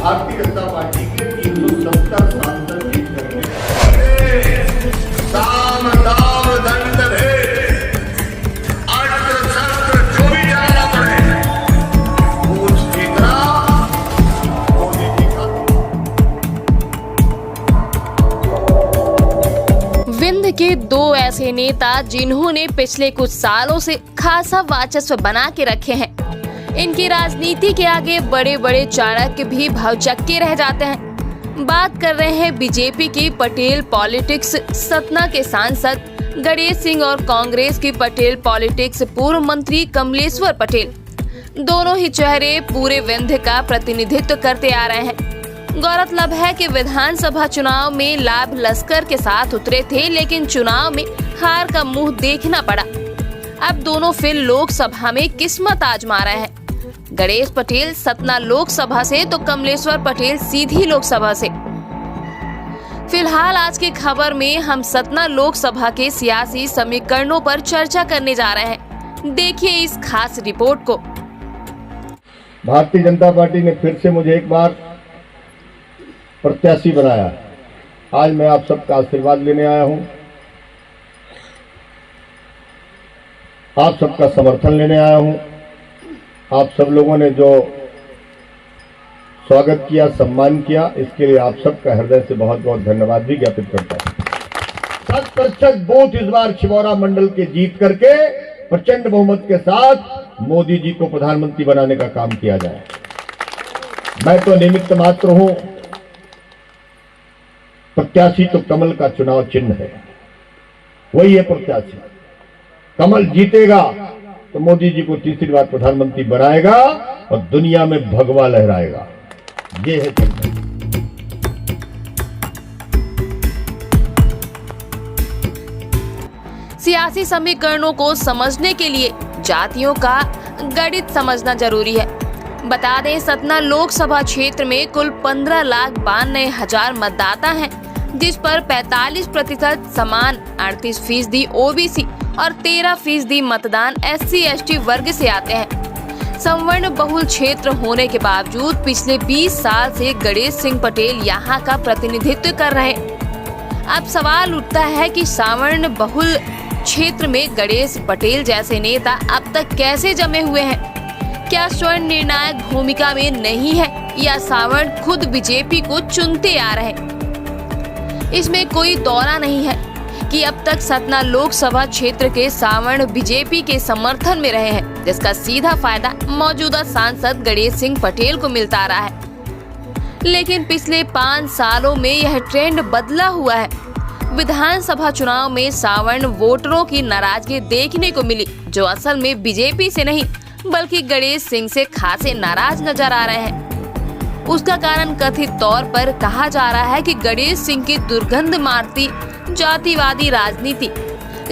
Bharatiya Janata party के 370 सांसद जीत करके साम दाम दंड भेद अस्त्र शस्त्र जो भी चलाना पड़े पूछ जीतना मोदी जी का। विंध्य के दो ऐसे नेता जिन्होंने पिछले कुछ सालों से खासा वर्चस्व बना के रखे हैं। इनकी राजनीति के आगे बड़े बड़े चाणक्य भी भौचक्के रह जाते हैं। बात कर रहे हैं बीजेपी की पटेल पॉलिटिक्स सतना के सांसद गणेश सिंह और कांग्रेस की पटेल पॉलिटिक्स पूर्व मंत्री कमलेश्वर पटेल। दोनों ही चेहरे पूरे विंध्य का प्रतिनिधित्व करते आ रहे हैं। गौरतलब है कि विधानसभा चुनाव में लाभ लश्कर के साथ उतरे थे, लेकिन चुनाव में हार का मुंह देखना पड़ा। अब दोनों फिर लोकसभा में किस्मत आजमा रहे हैं। गणेश पटेल सतना लोकसभा से तो कमलेश्वर पटेल सीधी लोकसभा से। फिलहाल आज की खबर में हम सतना लोकसभा के सियासी समीकरणों पर चर्चा करने जा रहे हैं। देखिए इस खास रिपोर्ट को। भारतीय जनता पार्टी ने फिर से मुझे एक बार प्रत्याशी बनाया। आज मैं आप सबका आशीर्वाद लेने आया हूं, आप सबका समर्थन लेने आया हूं। आप सब लोगों ने जो स्वागत किया, सम्मान किया, इसके लिए आप सबका हृदय से बहुत बहुत धन्यवाद भी ज्ञापित करता हूं। 7% बूथ इस बार छिबौरा मंडल के जीत करके प्रचंड बहुमत के साथ मोदी जी को प्रधानमंत्री बनाने का काम किया जाए। मैं तो निमित्त मात्र हूं, प्रत्याशी तो कमल का चुनाव चिन्ह है, वही है प्रत्याशी। कमल जीतेगा तो मोदी जी को तीसरी बार प्रधानमंत्री बनाएगा और दुनिया में भगवा लहराएगा। ये है चिंता। सियासी समीकरणों को समझने के लिए जातियों का गणित समझना जरूरी है। बता दें, सतना लोकसभा क्षेत्र में कुल 15,92,000 मतदाता हैं, जिस पर 45% समान, 38% ओबीसी और 13% मतदान SC/ST वर्ग से आते हैं। संवर्ण बहुल क्षेत्र होने के बावजूद पिछले 20 साल से गणेश सिंह पटेल यहाँ का प्रतिनिधित्व कर रहे हैं। अब सवाल उठता है कि सवर्ण बहुल क्षेत्र में गणेश पटेल जैसे नेता अब तक कैसे जमे हुए हैं? क्या स्वर्ण निर्णायक भूमिका में नहीं है या सवर्ण खुद बीजेपी को चुनते आ रहे हैं? इसमें कोई दौरा नहीं है कि अब तक सतना लोकसभा क्षेत्र के सवर्ण बीजेपी के समर्थन में रहे हैं, जिसका सीधा फायदा मौजूदा सांसद गणेश सिंह पटेल को मिलता रहा है। लेकिन पिछले 5 सालों में यह ट्रेंड बदला हुआ है। विधानसभा चुनाव में सवर्ण वोटरों की नाराजगी देखने को मिली, जो असल में बीजेपी से नहीं बल्कि गणेश सिंह से खासे नाराज नजर आ रहे हैं। उसका कारण कथित तौर पर कहा जा रहा है कि गणेश सिंह की दुर्गंध मारती जातिवादी राजनीति।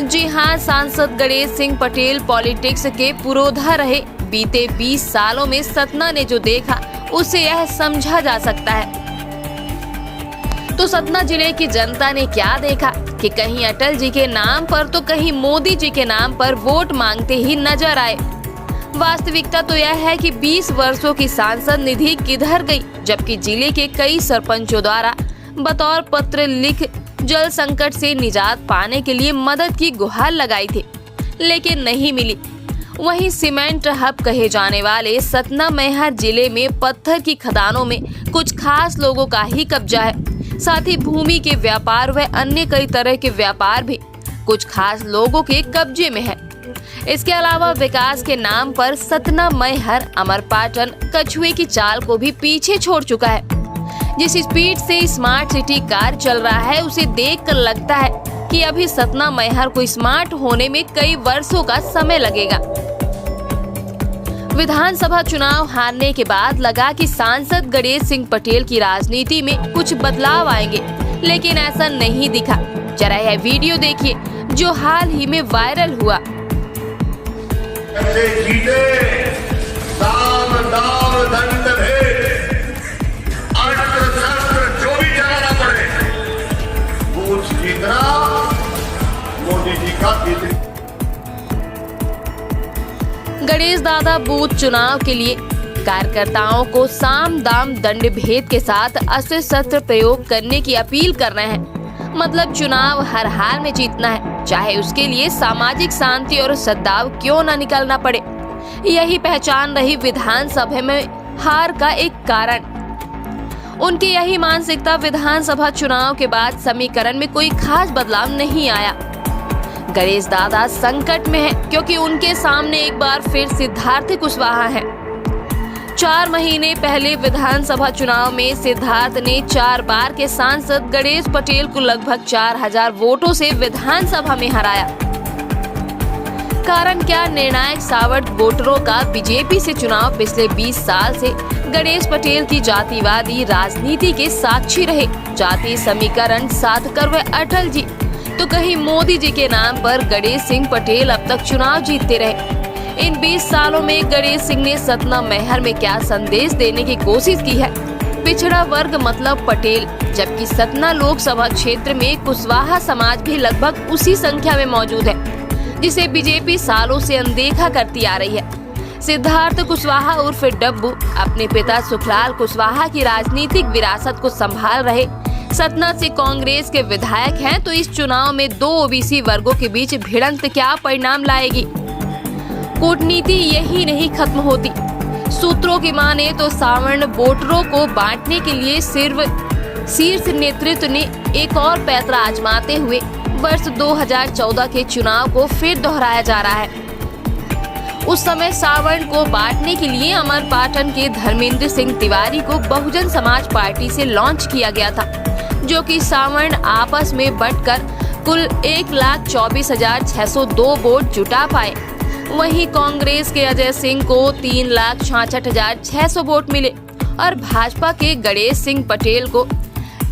जी हाँ, सांसद गणेश सिंह पटेल पॉलिटिक्स के पुरोधा रहे। बीते 20 सालों में सतना ने जो देखा उसे यह समझा जा सकता है। तो सतना जिले की जनता ने क्या देखा कि कहीं अटल जी के नाम पर तो कहीं मोदी जी के नाम पर वोट मांगते ही नजर आए। वास्तविकता तो यह है कि 20 वर्षों की सांसद निधि किधर गई, जबकि जिले के कई सरपंचों द्वारा बतौर पत्र लिख जल संकट से निजात पाने के लिए मदद की गुहार लगाई थी, लेकिन नहीं मिली। वहीं सीमेंट हब कहे जाने वाले सतना मैहर जिले में पत्थर की खदानों में कुछ खास लोगों का ही कब्जा है। साथ ही भूमि के व्यापार व अन्य कई तरह के व्यापार भी कुछ खास लोगों के कब्जे में है। इसके अलावा विकास के नाम पर सतना मैहर अमरपाटन कछुए की चाल को भी पीछे छोड़ चुका है। जिस स्पीड से स्मार्ट सिटी कार चल रहा है, उसे देखकर लगता है कि अभी सतना मैहर को स्मार्ट होने में कई वर्षों का समय लगेगा। विधानसभा चुनाव हारने के बाद लगा कि सांसद गणेश सिंह पटेल की राजनीति में कुछ बदलाव आएंगे, लेकिन ऐसा नहीं दिखा। जरा यह वीडियो देखिए जो हाल ही में वायरल हुआ। गणेश दादा बूथ चुनाव के लिए कार्यकर्ताओं को साम दाम दंड भेद के साथ अस्त्र शस्त्र प्रयोग करने की अपील कर रहे हैं। मतलब चुनाव हर हाल में जीतना है, चाहे उसके लिए सामाजिक शांति और सद्भाव क्यों न निकलना पड़े। यही पहचान रही विधानसभा में हार का एक कारण। उनकी यही मानसिकता विधानसभा चुनाव के बाद समीकरण में कोई खास बदलाव नहीं आया। गणेश दादा संकट में है क्योंकि उनके सामने एक बार फिर सिद्धार्थ कुशवाहा है। 4 महीने पहले विधानसभा चुनाव में सिद्धार्थ ने 4 बार के सांसद गणेश पटेल को लगभग 4000 वोटों से विधानसभा में हराया। कारण क्या? निर्णायक सावट वोटरों का बीजेपी से चुनाव पिछले 20 साल से गणेश पटेल की जातिवादी राजनीति के साक्षी रहे। जाति समीकरण साध कर वे अटल जी तो कहीं मोदी जी के नाम पर गणेश सिंह पटेल अब तक चुनाव जीतते रहे। इन 20 सालों में गणेश सिंह ने सतना मैहर में क्या संदेश देने की कोशिश की है? पिछड़ा वर्ग मतलब पटेल, जबकि सतना लोकसभा क्षेत्र में कुशवाहा समाज भी लगभग उसी संख्या में मौजूद है, जिसे बीजेपी सालों से अनदेखा करती आ रही है। सिद्धार्थ कुशवाहा उर्फ डब्बू अपने पिता सुखलाल कुशवाहा की राजनीतिक विरासत को संभाल रहे सतना से कांग्रेस के विधायक हैं, तो इस चुनाव में 2 ओबीसी वर्गों के बीच भिड़ंत क्या परिणाम लाएगी? कूटनीति यही नहीं खत्म होती। सूत्रों की माने तो सावर्ण वोटरों को बांटने के लिए सिर्फ शीर्ष नेतृत्व ने एक और पैंतरा आजमाते हुए वर्ष 2014 के चुनाव को फिर दोहराया जा रहा है। उस समय सावर्ण को बांटने के लिए अमरपाटन के धर्मेंद्र सिंह तिवारी को बहुजन समाज पार्टी से लॉन्च किया गया था, जो कि सावर्ण आपस में बंटकर कुल 1,24,602 वोट जुटा पाए। वहीं कांग्रेस के अजय सिंह को 3,66,600 वोट मिले और भाजपा के गणेश सिंह पटेल को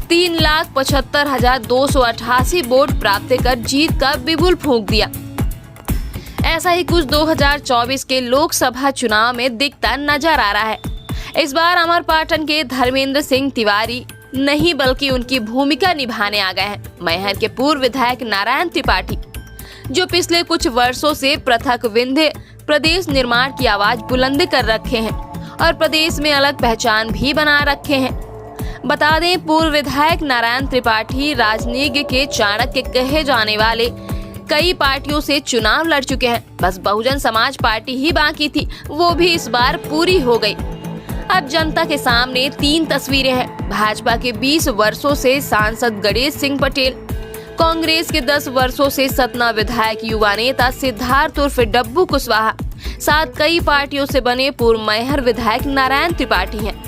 3,75,288 वोट प्राप्त कर जीत का बिगुल फूंक दिया। ऐसा ही कुछ 2024 के लोकसभा चुनाव में दिखता नजर आ रहा है। इस बार अमरपाटन के धर्मेंद्र सिंह तिवारी नहीं बल्कि उनकी भूमिका निभाने आ गए हैं मैहर के पूर्व विधायक नारायण त्रिपाठी, जो पिछले कुछ वर्षों से पृथक विंध्य प्रदेश निर्माण की आवाज बुलंद कर रखे हैं और प्रदेश में अलग पहचान भी बना रखे हैं। बता दें, पूर्व विधायक नारायण त्रिपाठी राजनीति के चाणक्य कहे जाने वाले कई पार्टियों से चुनाव लड़ चुके हैं। बस बहुजन समाज पार्टी ही बाकी थी, वो भी इस बार पूरी हो गई। अब जनता के सामने 3 तस्वीरें हैं। भाजपा के 20 वर्षों से सांसद गणेश सिंह पटेल, कांग्रेस के 10 वर्षों से सतना विधायक युवा नेता सिद्धार्थ उर्फ डब्बू कुशवाहा, साथ कई पार्टियों से बने पूर्व मैहर विधायक नारायण त्रिपाठी हैं।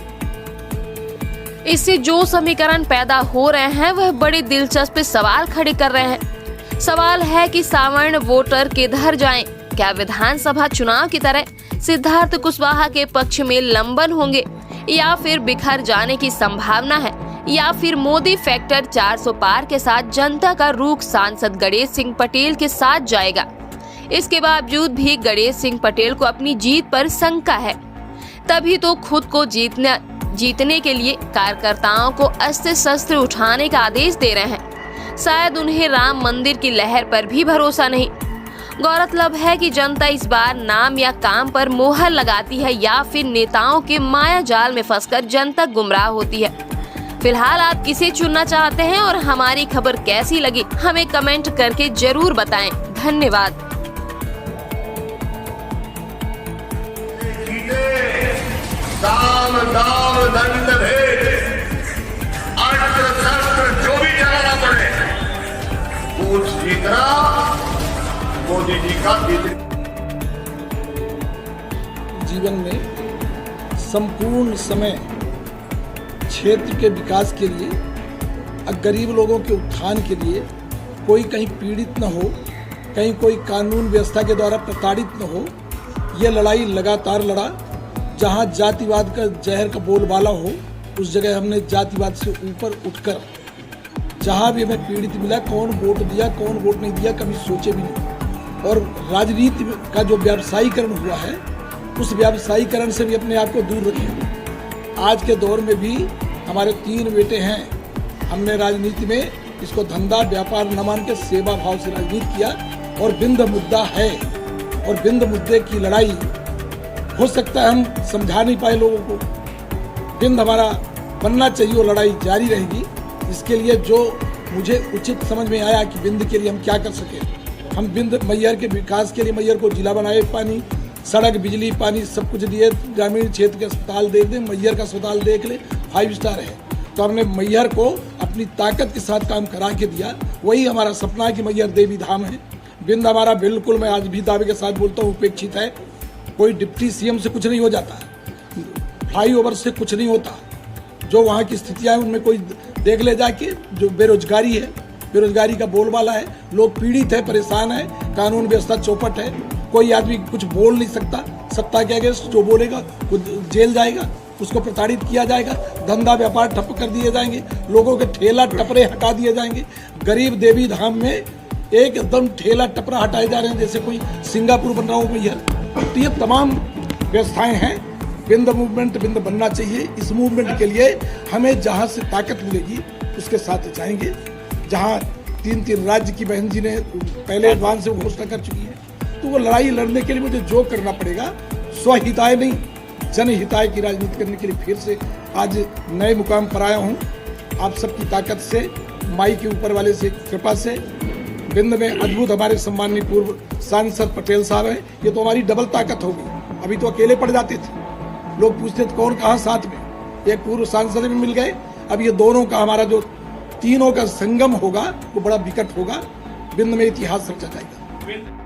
इससे जो समीकरण पैदा हो रहे हैं वह बड़े दिलचस्प सवाल खड़े कर रहे हैं। सवाल है कि सावर्ण वोटर किधर जाएं? क्या विधानसभा चुनाव की तरह सिद्धार्थ कुशवाहा के पक्ष में लंबन होंगे या फिर बिखर जाने की संभावना है, या फिर मोदी फैक्टर 400 पार के साथ जनता का रुख सांसद गणेश सिंह पटेल के साथ जाएगा? इसके बावजूद भी गणेश सिंह पटेल को अपनी जीत पर शंका है, तभी तो खुद को जीतने के लिए कार्यकर्ताओं को अस्त्र शस्त्र उठाने का आदेश दे रहे हैं। शायद उन्हें राम मंदिर की लहर पर भी भरोसा नहीं। गौरतलब है कि जनता इस बार नाम या काम पर मोहर लगाती है या फिर नेताओं के माया जाल में फंसकर जनता गुमराह होती है। फिलहाल आप किसे चुनना चाहते हैं और हमारी खबर कैसी लगी हमें कमेंट करके जरूर बताएं। धन्यवाद। साम दाम दंड भेद अस्त्र शस्त्र जो भी चलाना पड़े, पूछ जीतना मोदी जी का जीवन में संपूर्ण समय क्षेत्र के विकास के लिए और गरीब लोगों के उत्थान के लिए कोई कहीं पीड़ित न हो, कहीं कोई कानून व्यवस्था के द्वारा प्रताड़ित न हो, ये लड़ाई लगातार लड़ा। जहाँ जातिवाद का जहर का बोलबाला हो, उस जगह हमने जातिवाद से ऊपर उठकर जहाँ भी हमें पीड़ित मिला, कौन वोट दिया कौन वोट नहीं दिया कभी सोचे भी नहीं। और राजनीति का जो व्यावसायीकरण हुआ है, उस व्यावसायीकरण से भी अपने आप को दूर रखें। आज के दौर में भी हमारे 3 बेटे हैं। हमने राजनीति में इसको धंधा व्यापार न मान के सेवा भाव से राजनीति किया और बिंद मुद्दा है, और बिंद मुद्दे की लड़ाई हो सकता है हम समझा नहीं पाए लोगों को। बिंद हमारा बनना चाहिए और लड़ाई जारी रहेगी। इसके लिए जो मुझे उचित समझ में आया कि बिंद के लिए हम क्या कर सके, हम बिंद मैहर के विकास के लिए मैहर को जिला बनाए, पानी, सड़क, बिजली, पानी सब कुछ दिए, ग्रामीण क्षेत्र के अस्पताल देख दें, मैहर का अस्पताल देख ले, 5 स्टार है। तो हमने मैहर को अपनी ताकत के साथ काम करा के दिया। वही हमारा सपना है कि मैहर देवी धाम है। बिंद हमारा बिल्कुल, मैं आज भी दावे के साथ बोलता हूँ, उपेक्षित है। कोई डिप्टी सीएम से कुछ नहीं हो जाता, फ्लाईओवर से कुछ नहीं होता। जो वहाँ की स्थितियाँ हैं उनमें कोई देख ले जाके। जो बेरोजगारी है, बेरोजगारी का बोलबाला है, लोग पीड़ित है, परेशान है, कानून व्यवस्था चौपट है, कोई आदमी कुछ बोल नहीं सकता। सत्ता के आगे जो बोलेगा वो जेल जाएगा, उसको प्रताड़ित किया जाएगा, धंधा व्यापार ठप कर दिए जाएंगे, लोगों के ठेला टपरे हटा दिए जाएंगे। गरीब देवी धाम में एकदम ठेला टपरा हटाए जा रहे हैं जैसे कोई सिंगापुर बन रहा हो मैहर। तो ये तमाम व्यवस्थाएं हैं। बिंद मूवमेंट बिंद बनना चाहिए। इस मूवमेंट के लिए हमें जहां से ताकत मिलेगी उसके साथ जाएंगे। जहां 3 राज्य की बहन जी ने पहले एडवांस से घोषणा कर चुकी है, तो वो लड़ाई लड़ने के लिए मुझे जो करना पड़ेगा, स्वहिताय नहीं जनहिताय की राजनीति करने के लिए फिर से आज नए मुकाम पर आया हूँ। आप सबकी ताकत से, माई के ऊपर वाले से कृपा से बिंद में अद्भुत हमारे सम्माननीय पूर्व सांसद पटेल साहब हैं। ये तो हमारी डबल ताकत होगी। अभी तो अकेले पड़ जाते थे, लोग पूछते थे कौन कहाँ साथ में। एक पूर्व सांसद भी मिल गए। अब ये दोनों का, हमारा जो तीनों का संगम होगा वो बड़ा विकट होगा। बिंद में इतिहास रचा जाएगा।